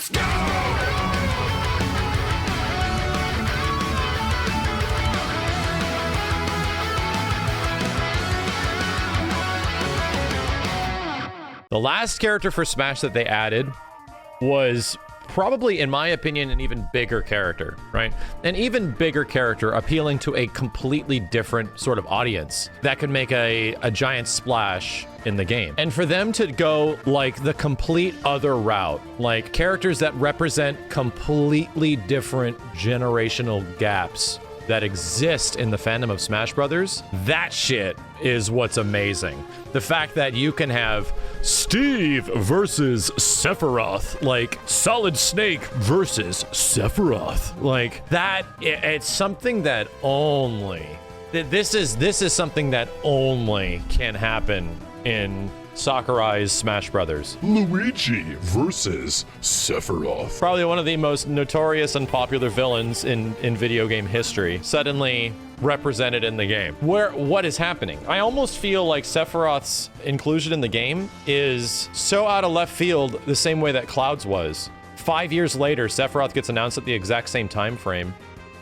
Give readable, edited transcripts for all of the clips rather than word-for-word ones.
Let's go! The last character for Smash that they added was probably, in my opinion, an even bigger character, right? An even bigger character appealing to a completely different sort of audience that could make a giant splash in the game. And for them to go like the complete other route, like characters that represent completely different generational gaps that exist in the fandom of Smash Brothers, that shit is what's amazing. The fact that you can have Steve versus Sephiroth, like Solid Snake versus Sephiroth, like that, it's something that only, this is something that only can happen in Sakurai's Smash Brothers. Luigi versus Sephiroth. Probably one of the most notorious and popular villains in video game history, suddenly represented in the game. What is happening? I almost feel like Sephiroth's inclusion in the game is so out of left field, the same way that Cloud's was. 5 years later, Sephiroth gets announced at the exact same time frame.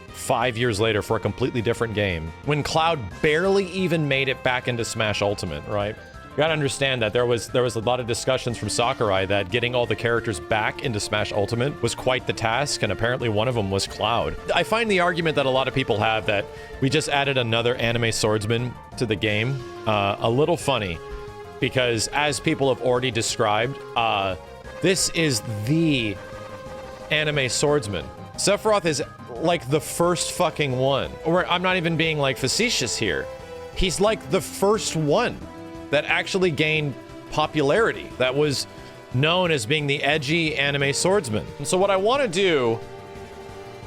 5 years later for a completely different game, when Cloud barely even made it back into Smash Ultimate, right? You gotta understand that there was a lot of discussions from Sakurai that getting all the characters back into Smash Ultimate was quite the task, and apparently one of them was Cloud. I find the argument that a lot of people have that we just added another anime swordsman to the game a little funny, because as people have already described, this is the anime swordsman. Sephiroth is like the first fucking one. Or I'm not even being like facetious here. He's like the first one that actually gained popularity, that was known as being the edgy anime swordsman. And so what I want to do,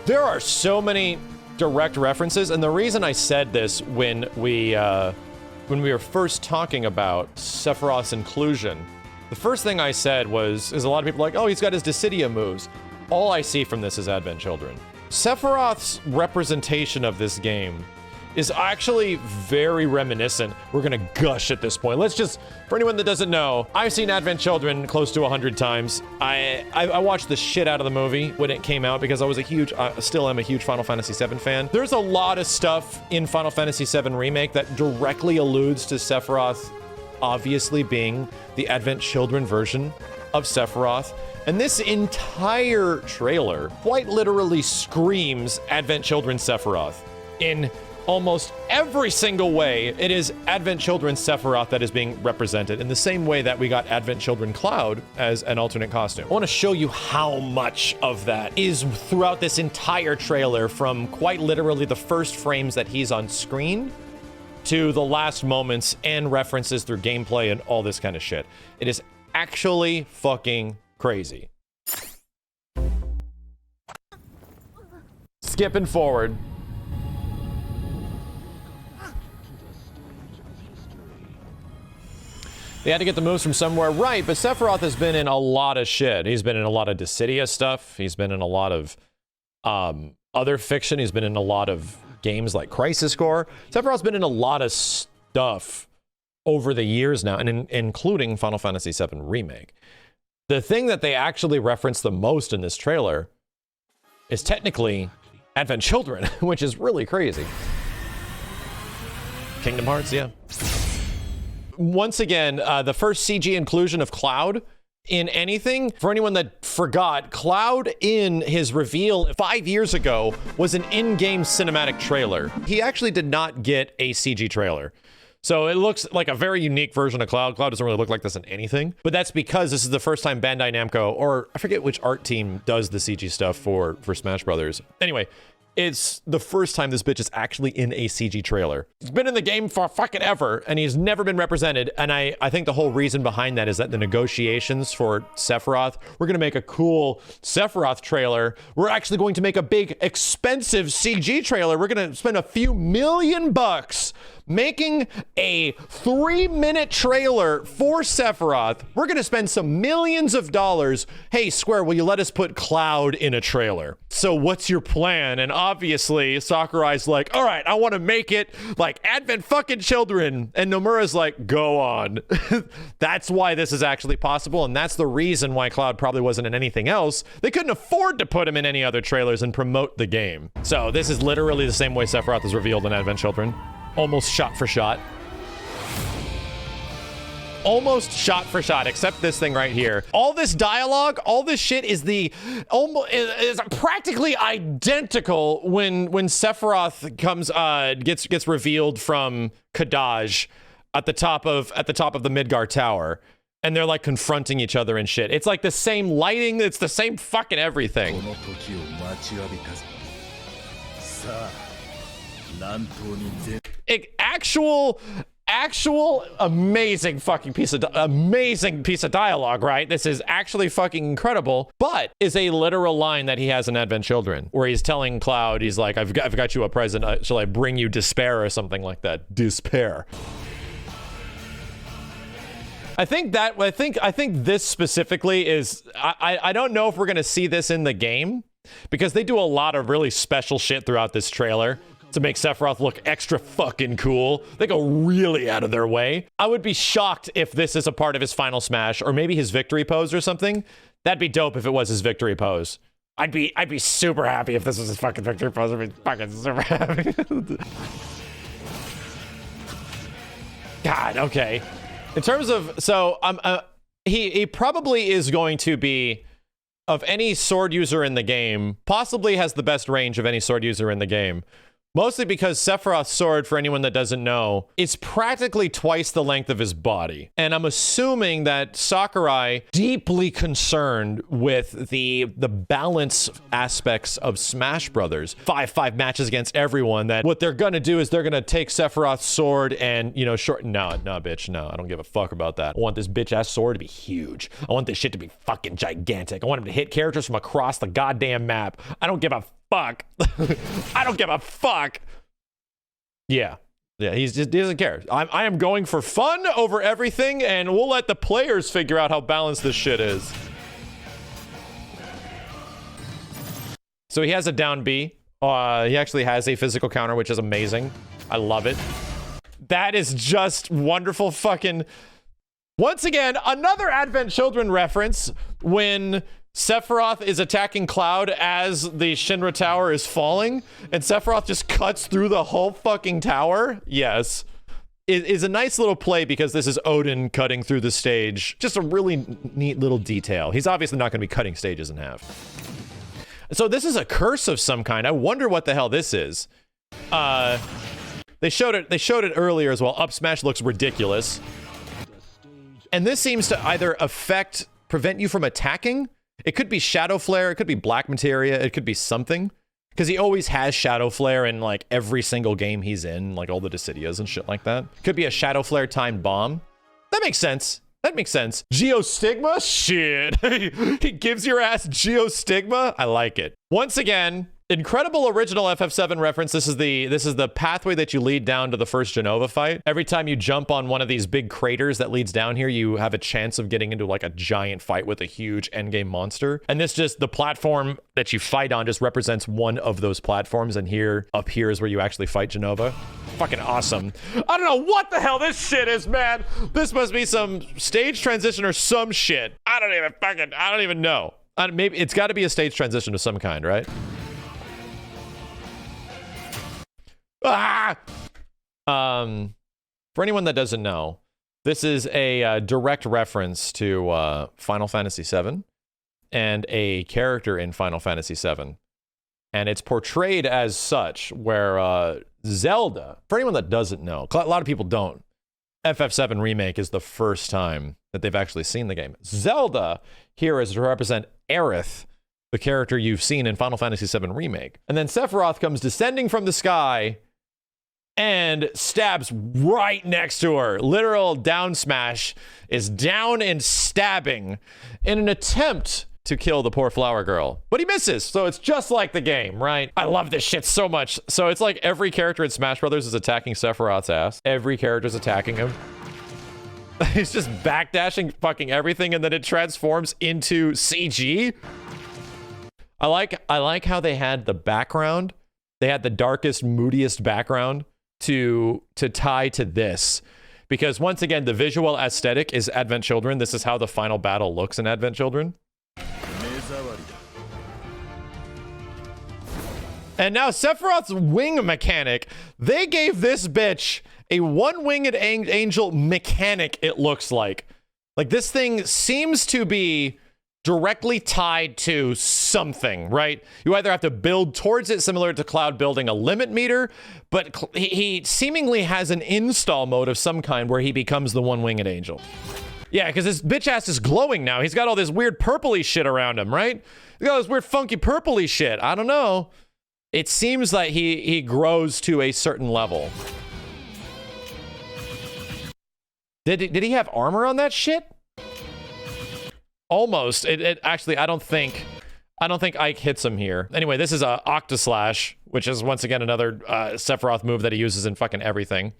there are so many direct references, and the reason I said this when we were first talking about Sephiroth's inclusion, the first thing I said is a lot of people are like, oh, he's got his Dissidia moves. All I see from this is Advent Children. Sephiroth's representation of this game is actually very reminiscent. We're gonna gush at this point. Let's just, for anyone that doesn't know, I've seen Advent Children close to 100 times. I watched the shit out of the movie when it came out because I was still am a huge Final Fantasy VII fan. There's a lot of stuff in Final Fantasy VII Remake that directly alludes to Sephiroth obviously being the Advent Children version of Sephiroth. And this entire trailer quite literally screams Advent Children Sephiroth. In almost every single way, it is Advent Children Sephiroth that is being represented in the same way that we got Advent Children Cloud as an alternate costume. I want to show you how much of that is throughout this entire trailer, from quite literally the first frames that he's on screen to the last moments and references through gameplay and all this kind of shit. It is actually fucking crazy. Skipping forward. They had to get the moves from somewhere, right? But Sephiroth has been in a lot of shit. He's been in a lot of Dissidia stuff. He's been in a lot of other fiction. He's been in a lot of games like Crisis Core. Sephiroth's been in a lot of stuff over the years now, and including Final Fantasy VII Remake. The thing that they actually reference the most in this trailer is technically Advent Children, which is really crazy. Kingdom Hearts, yeah. Once again, the first CG inclusion of Cloud in anything. For anyone that forgot, Cloud in his reveal 5 years ago was an in-game cinematic trailer. He actually did not get a CG trailer. So it looks like a very unique version of Cloud. Cloud doesn't really look like this in anything, but that's because this is the first time Bandai Namco, or I forget which art team does the CG stuff for Smash Brothers. Anyway, it's the first time this bitch is actually in a CG trailer. He's been in the game for fucking ever, and he's never been represented. And I think the whole reason behind that is that the negotiations for Sephiroth, we're gonna make a cool Sephiroth trailer. We're actually going to make a big, expensive CG trailer. We're gonna spend a few $1 million making a 3-minute trailer for Sephiroth. We're gonna spend some millions of dollars. Hey, Square, will you let us put Cloud in a trailer? So what's your plan? And obviously, Sakurai's like, all right, I want to make it like Advent fucking Children. And Nomura's like, go on. That's why this is actually possible. And that's the reason why Cloud probably wasn't in anything else. They couldn't afford to put him in any other trailers and promote the game. So this is literally the same way Sephiroth is revealed in Advent Children. Almost shot for shot. Almost shot for shot, except this thing right here. All this dialogue, all this shit is is practically identical when Sephiroth comes gets revealed from Kadaj at the top of the Midgar Tower, and they're like confronting each other and shit. It's like the same lighting, it's the same fucking everything. Actual amazing piece of dialogue, right? This is actually fucking incredible, but is a literal line that he has in Advent Children, where he's telling Cloud, he's like, I've got you a present. Shall I bring you despair or something like that? Despair. I think this specifically is, I don't know if we're gonna see this in the game, because they do a lot of really special shit throughout this trailer to make Sephiroth look extra fucking cool. They go really out of their way. I would be shocked if this is a part of his final smash, or maybe his victory pose or something. That'd be dope if it was his victory pose. I'd be super happy if this was his fucking victory pose. I'd be fucking super happy. God, okay. In terms of, so he probably is going to be, of any sword user in the game, possibly has the best range of any sword user in the game. Mostly because Sephiroth's sword, for anyone that doesn't know, is practically twice the length of his body. And I'm assuming that Sakurai, deeply concerned with the balance aspects of Smash Brothers, 5-5 matches against everyone, that what they're gonna do is they're gonna take Sephiroth's sword and, you know, no, bitch, no, I don't give a fuck about that. I want this bitch-ass sword to be huge. I want this shit to be fucking gigantic. I want him to hit characters from across the goddamn map. I don't give a fuck. I don't give a fuck. Yeah, he doesn't care. I am going for fun over everything, and we'll let the players figure out how balanced this shit is. So he has a down B. He actually has a physical counter, which is amazing. I love it. That is just wonderful fucking... Once again, another Advent Children reference when Sephiroth is attacking Cloud as the Shinra Tower is falling, and Sephiroth just cuts through the whole fucking tower. Yes. It is a nice little play because this is Odin cutting through the stage. Just a really neat little detail. He's obviously not going to be cutting stages in half. So this is a curse of some kind. I wonder what the hell this is. They showed it earlier as well. Up smash looks ridiculous. And this seems to either prevent you from attacking. It could be Shadow Flare, it could be Black Materia, it could be something. Because he always has Shadow Flare in like every single game he's in, like all the Dissidias and shit like that. Could be a Shadow Flare timed bomb. That makes sense. That makes sense. Geostigma? Shit. He gives your ass Geostigma? I like it. Once again, incredible original FF7 reference. This is the pathway that you lead down to the first Genova fight. Every time you jump on one of these big craters that leads down here, you have a chance of getting into like a giant fight with a huge endgame monster. And the platform that you fight on just represents one of those platforms. And up here is where you actually fight Genova. Fucking awesome. I don't know what the hell this shit is, man. This must be some stage transition or some shit. I don't even know. Maybe it's got to be a stage transition of some kind, right? Ah! For anyone that doesn't know, this is a direct reference to Final Fantasy VII and a character in Final Fantasy VII. And it's portrayed as such, where Zelda, for anyone that doesn't know, a lot of people don't, FF7 Remake is the first time that they've actually seen the game. Zelda here is to represent Aerith, the character you've seen in Final Fantasy VII Remake. And then Sephiroth comes descending from the sky and stabs right next to her. Literal down smash is down and stabbing in an attempt to kill the poor flower girl, but he misses. So it's just like the game, right? I love this shit so much. So it's like every character in Smash Brothers is attacking Sephiroth's ass. Every character's attacking him. He's just backdashing fucking everything, and then it transforms into CG. I like how they had the background. They had the darkest, moodiest background to tie to this. Because once again, the visual aesthetic is Advent Children. This is how the final battle looks in Advent Children. And now Sephiroth's wing mechanic. They gave this bitch a one-winged angel mechanic, it looks like. Like, this thing seems to be directly tied to something, right? You either have to build towards it, similar to Cloud building a limit meter, but he seemingly has an install mode of some kind where he becomes the one-winged angel. Yeah, because his bitch ass is glowing now. He's got all this weird purpley shit around him, right? He's got this weird funky purpley shit. I don't know. It seems like he grows to a certain level. Did he have armor on that shit? Almost. It actually, I don't think Ike hits him here. Anyway, this is a Octaslash, which is once again another Sephiroth move that he uses in fucking everything.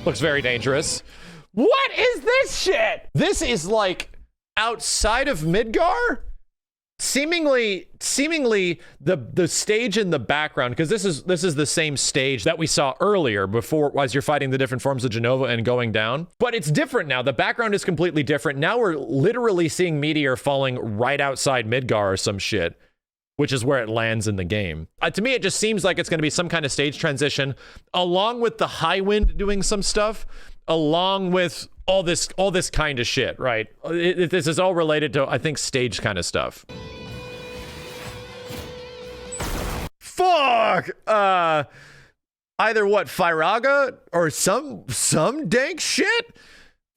Looks very dangerous. What is this shit? This is like outside of Midgar? Seemingly the stage in the background, because this is the same stage that we saw earlier before, as you're fighting the different forms of Genova and going down. But it's different now. The background is completely different. Now we're literally seeing Meteor falling right outside Midgar or some shit, which is where it lands in the game. To me, it just seems like it's going to be some kind of stage transition, along with the High Wind doing some stuff, along with all this kind of shit, right? This is all related to, I think, stage kind of stuff. Fuck! Either what, Firaga or some dank shit?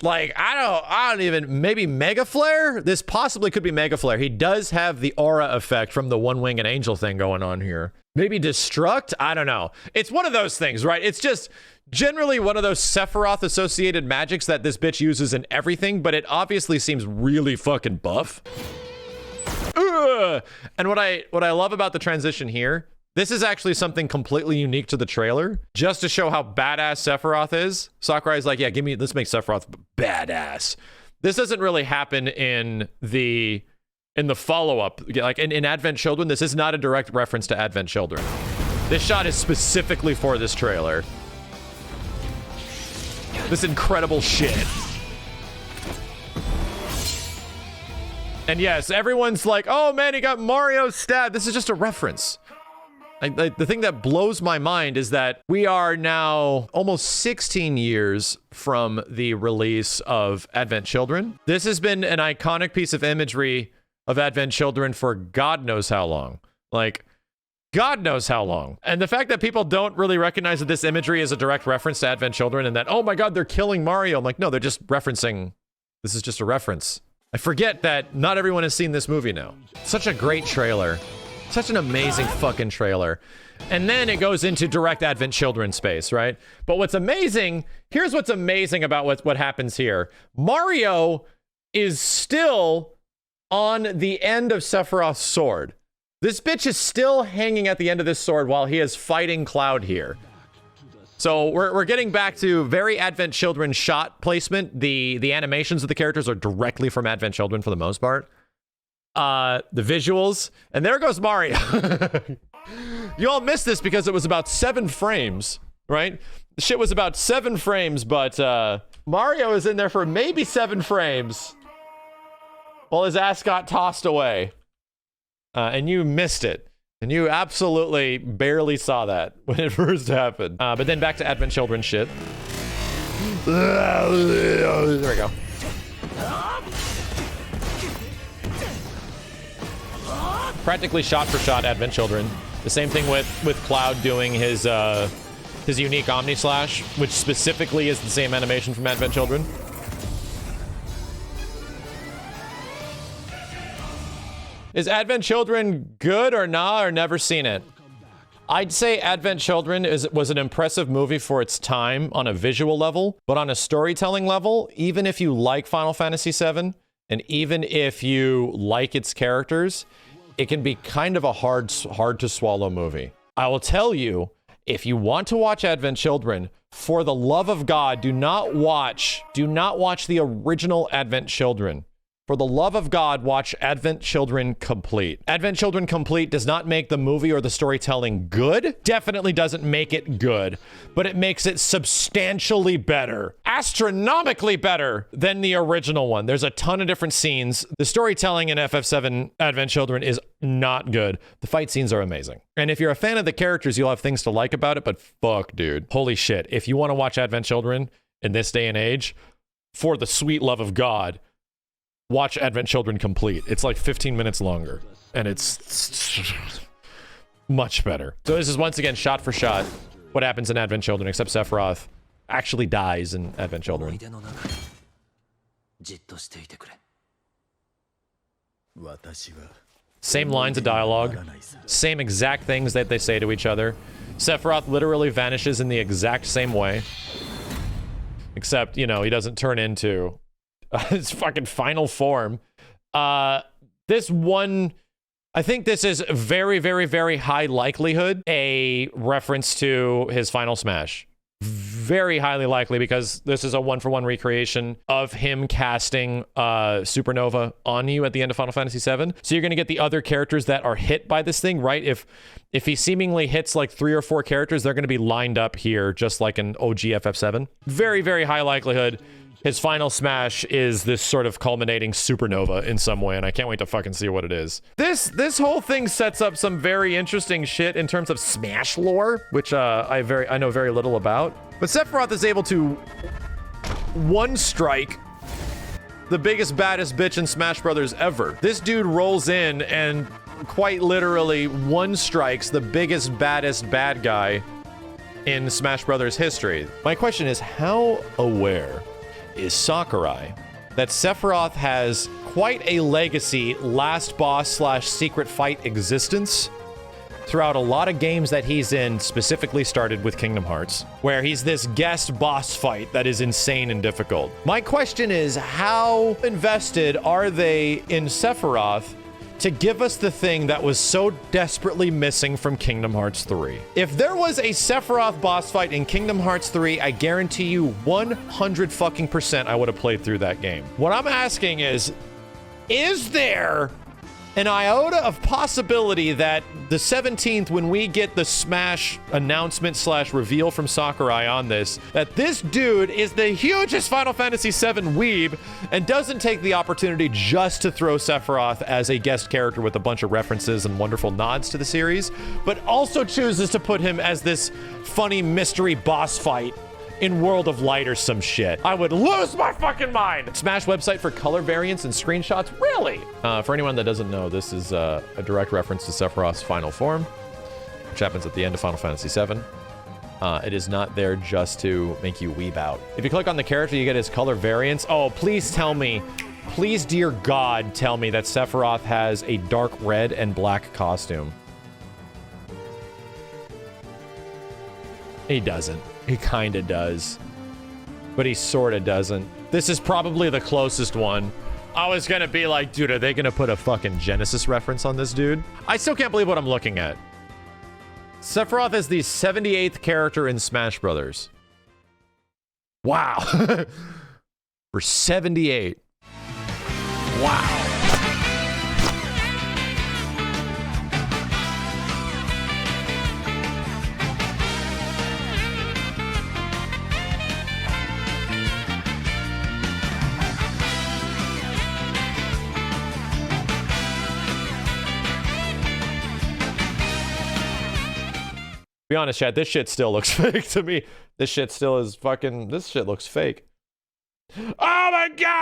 Like, I don't even, maybe Mega Flare? This possibly could be Mega Flare. He does have the aura effect from the one-wing and angel thing going on here. Maybe Destruct? I don't know. It's one of those things, right? It's just generally one of those Sephiroth-associated magics that this bitch uses in everything, but it obviously seems really fucking buff. Ugh! And what I love about the transition here, this is actually something completely unique to the trailer, just to show how badass Sephiroth is. Sakurai's like, yeah, let's make Sephiroth badass. This doesn't really happen in the follow-up. Like in Advent Children, this is not a direct reference to Advent Children. This shot is specifically for this trailer. This incredible shit. And yes, everyone's like, oh man, he got Mario stabbed. This is just a reference. The thing that blows my mind is that we are now almost 16 years from the release of Advent Children. This has been an iconic piece of imagery of Advent Children for God knows how long. Like, God knows how long. And the fact that people don't really recognize that this imagery is a direct reference to Advent Children and that, oh my God, they're killing Mario. I'm like, no, they're just referencing. This is just a reference. I forget that not everyone has seen this movie now. Such a great trailer. Such an amazing fucking trailer. And then it goes into direct Advent Children space, right? But what's amazing, here's what's amazing about what happens here. Mario is still on the end of Sephiroth's sword. This bitch is still hanging at the end of this sword while he is fighting Cloud here. So we're getting back to very Advent Children shot placement. The animations of the characters are directly from Advent Children for the most part. The visuals, and there goes Mario. You all missed this because it was about 7 frames, right? The shit was about 7 frames, but Mario is in there for maybe 7 frames while his ass got tossed away. And you missed it. And you absolutely barely saw that when it first happened. But then back to Advent Children shit. There we go. Practically shot for shot Advent Children. The same thing with Cloud doing his unique Omni Slash, which specifically is the same animation from Advent Children. Is Advent Children good or nah, or never seen it? I'd say Advent Children was an impressive movie for its time on a visual level, but on a storytelling level, even if you like Final Fantasy VII, And even if you like its characters, it can be kind of a hard to swallow movie. I will tell you, if you want to watch Advent Children, for the love of God, do not watch the original Advent Children. For the love of God, watch Advent Children Complete. Advent Children Complete does not make the movie or the storytelling good. Definitely doesn't make it good, but it makes it substantially better. Astronomically better than the original one. There's a ton of different scenes. The storytelling in FF7 Advent Children is not good. The fight scenes are amazing. And if you're a fan of the characters, you'll have things to like about it, but fuck, dude. Holy shit. If you want to watch Advent Children in this day and age, for the sweet love of God, watch Advent Children Complete. It's like 15 minutes longer, and it's much better. So this is once again shot for shot what happens in Advent Children, except Sephiroth actually dies in Advent Children. Same lines of dialogue, same exact things that they say to each other. Sephiroth literally vanishes in the exact same way, except, you know, he doesn't turn into his fucking final form. This one, I think this is very, very, very high likelihood a reference to his final smash. Very highly likely, because this is a one-for-one recreation of him casting Supernova on you at the end of Final Fantasy VII. So you're going to get the other characters that are hit by this thing, right? If he seemingly hits like 3 or 4 characters, they're going to be lined up here, just like an OG FF7. Very, very high likelihood his final smash is this sort of culminating supernova in some way, and I can't wait to fucking see what it is. This whole thing sets up some very interesting shit in terms of Smash lore, which I know very little about. But Sephiroth is able to one-strike the biggest, baddest bitch in Smash Brothers ever. This dude rolls in and quite literally one-strikes the biggest, baddest bad guy in Smash Brothers history. My question is, how aware is Sakurai that Sephiroth has quite a legacy last boss slash secret fight existence throughout a lot of games that he's in, specifically started with Kingdom Hearts, where he's this guest boss fight that is insane and difficult. My question is, how invested are they in Sephiroth to give us the thing that was so desperately missing from Kingdom Hearts 3? If there was a Sephiroth boss fight in Kingdom Hearts 3, I guarantee you 100% I would have played through that game. What I'm asking is there an iota of possibility that the 17th, when we get the Smash announcement slash reveal from Sakurai on this, that this dude is the hugest Final Fantasy VII weeb and doesn't take the opportunity just to throw Sephiroth as a guest character with a bunch of references and wonderful nods to the series, but also chooses to put him as this funny mystery boss fight in World of Light or some shit. I would lose my fucking mind. Smash website for color variants and screenshots? Really? For anyone that doesn't know, this is a direct reference to Sephiroth's final form, which happens at the end of Final Fantasy VII. It is not there just to make you weeb out. If you click on the character, you get his color variants. Oh, please tell me, please, dear God, tell me that Sephiroth has a dark red and black costume. He doesn't. He kinda does. But he sorta doesn't. This is probably the closest one. I was gonna be like, dude, are they gonna put a fucking Genesis reference on this dude? I still can't believe what I'm looking at. Sephiroth is the 78th character in Smash Brothers. Wow. For 78. Wow. Be honest, chat, this shit still looks fake to me. This shit still is fucking, this shit looks fake. Oh my God!